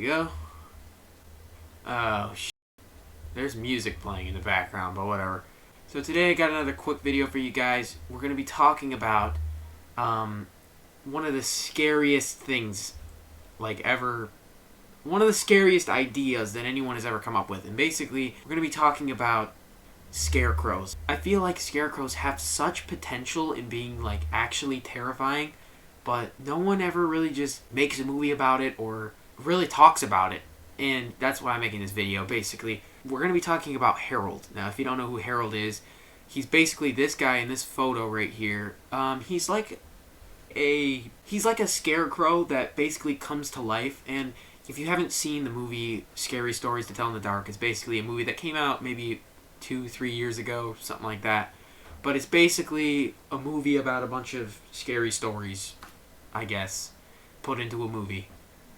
go. Oh, there's music playing in the background, but whatever. So today I got another quick video for you guys. We're going to be talking about one of the scariest things, ever. One of the scariest ideas that anyone has ever come up with. And basically, we're going to be talking about scarecrows. I feel like scarecrows have such potential in being, actually terrifying, but no one ever really just makes a movie about it or really talks about it. And that's why I'm making this video. Basically, we're going to be talking about Harold. Now, if you don't know who Harold is, he's basically this guy in this photo right here. He's like a scarecrow that basically comes to life. And if you haven't seen the movie Scary Stories to Tell in the Dark, it's basically a movie that came out maybe 2-3 years ago, something like that. But it's basically a movie about a bunch of scary stories, I guess, put into a movie.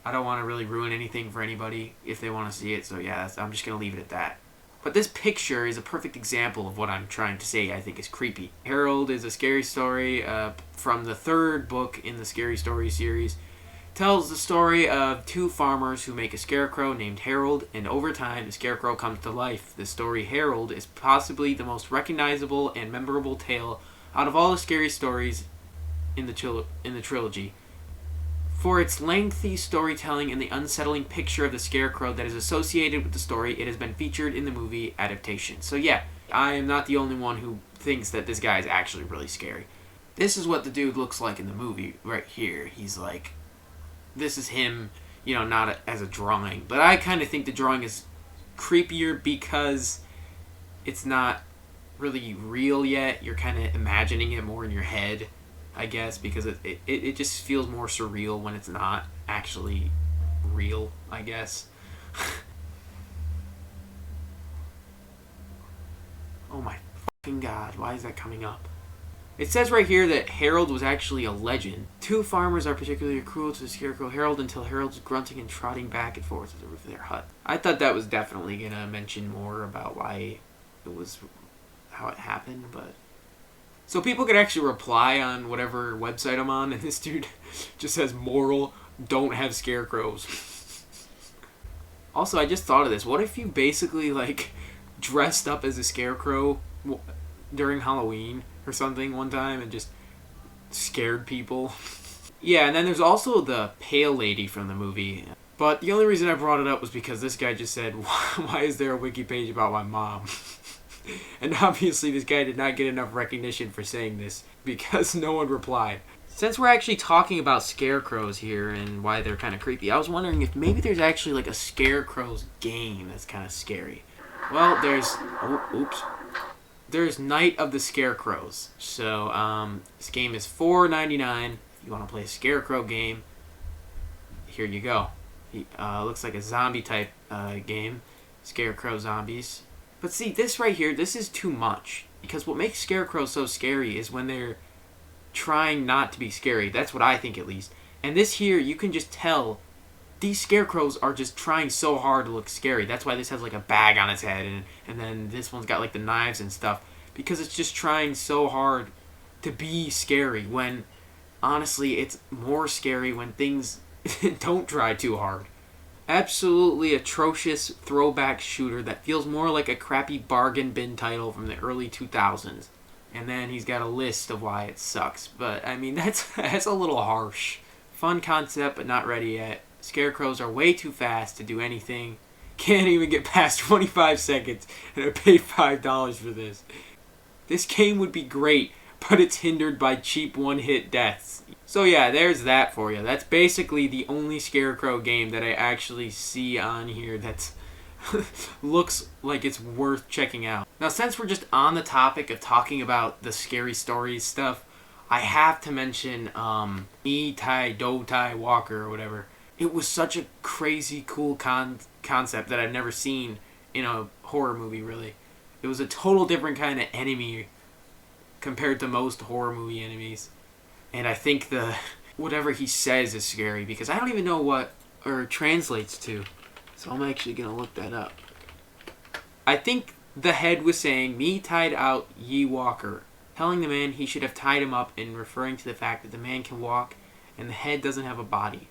I don't want to really ruin anything for anybody if they want to see it, so yeah, I'm just going to leave it at that. But this picture is a perfect example of what I'm trying to say I think is creepy. Harold is a scary story from the third book in the Scary Story series. Tells the story of two farmers who make a scarecrow named Harold, and over time the scarecrow comes to life. The story Harold is possibly the most recognizable and memorable tale out of all the scary stories in the trilogy. For its lengthy storytelling and the unsettling picture of the scarecrow that is associated with the story, it has been featured in the movie adaptation. So yeah, I am not the only one who thinks that this guy is actually really scary. This is what the dude looks like in the movie right here. He's like, this is him, not as a drawing. But I kind of think the drawing is creepier because it's not really real yet. You're kind of imagining it more in your head, I guess, because it just feels more surreal when it's not actually real, I guess. Oh my fucking god, why is that coming up? It says right here that Harold was actually a legend. Two farmers are particularly cruel to the scarecrow Harold until Harold's grunting and trotting back and forth to the roof of their hut. I thought that was definitely going to mention more about why it was, how it happened, but... So people could actually reply on whatever website I'm on, and this dude just says, moral, don't have scarecrows. Also, I just thought of this. What if you basically, dressed up as a scarecrow during Halloween or something one time and just scared people? Yeah, and then there's also the pale lady from the movie. But the only reason I brought it up was because this guy just said, why is there a wiki page about my mom? And obviously this guy did not get enough recognition for saying this because no one replied. Since we're actually talking about scarecrows here and why they're kind of creepy, I was wondering if maybe there's actually a scarecrows game that's kind of scary. Well, there's Night of the Scarecrows. So this game is $4.99. If you want to play a scarecrow game, here you go. Looks like a zombie type game. Scarecrow zombies. But see, this right here, this is too much. Because what makes scarecrows so scary is when they're trying not to be scary. That's what I think, at least. And this here, you can just tell these scarecrows are just trying so hard to look scary. That's why this has a bag on its head. And then this one's got the knives and stuff. Because it's just trying so hard to be scary. When, honestly, it's more scary when things don't try too hard. Absolutely atrocious throwback shooter that feels more like a crappy bargain bin title from the early 2000s. And then he's got a list of why it sucks. But, I mean, that's a little harsh. Fun concept, but not ready yet. Scarecrows are way too fast to do anything. Can't even get past 25 seconds, and I paid $5 for this. This game would be great, but it's hindered by cheap one-hit deaths. So yeah, there's that for you. That's basically the only Scarecrow game that I actually see on here that's looks like it's worth checking out. Now, since we're just on the topic of talking about the scary stories stuff, I have to mention Tai Walker or whatever. It was such a crazy cool concept that I've never seen in a horror movie, really. It was a total different kind of enemy compared to most horror movie enemies. And I think whatever he says is scary because I don't even know what it translates to. So I'm actually going to look that up. I think the head was saying, "Me tied out ye walker," telling the man he should have tied him up and referring to the fact that the man can walk and the head doesn't have a body.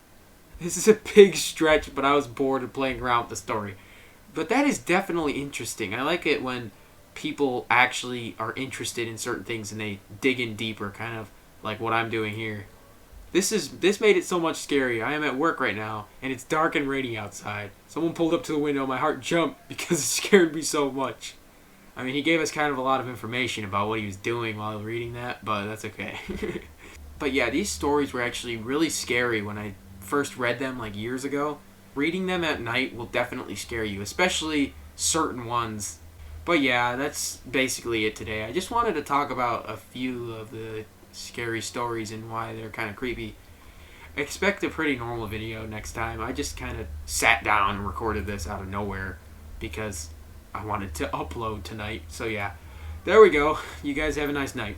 This is a big stretch, but I was bored of playing around with the story. But that is definitely interesting. I like it when people actually are interested in certain things and they dig in deeper, kind of like what I'm doing here. This made it so much scarier. I am at work right now, and it's dark and rainy outside. Someone pulled up to the window, my heart jumped because it scared me so much. I mean, he gave us kind of a lot of information about what he was doing while reading that, but that's okay. But yeah, these stories were actually really scary when I first read them like years ago. Reading them at night will definitely scare you, especially certain ones. But yeah, that's basically it today. I just wanted to talk about a few of the scary stories and why they're kind of creepy. Expect a pretty normal video next time. I just kind of sat down and recorded this out of nowhere because I wanted to upload tonight. So yeah, there we go. You guys have a nice night.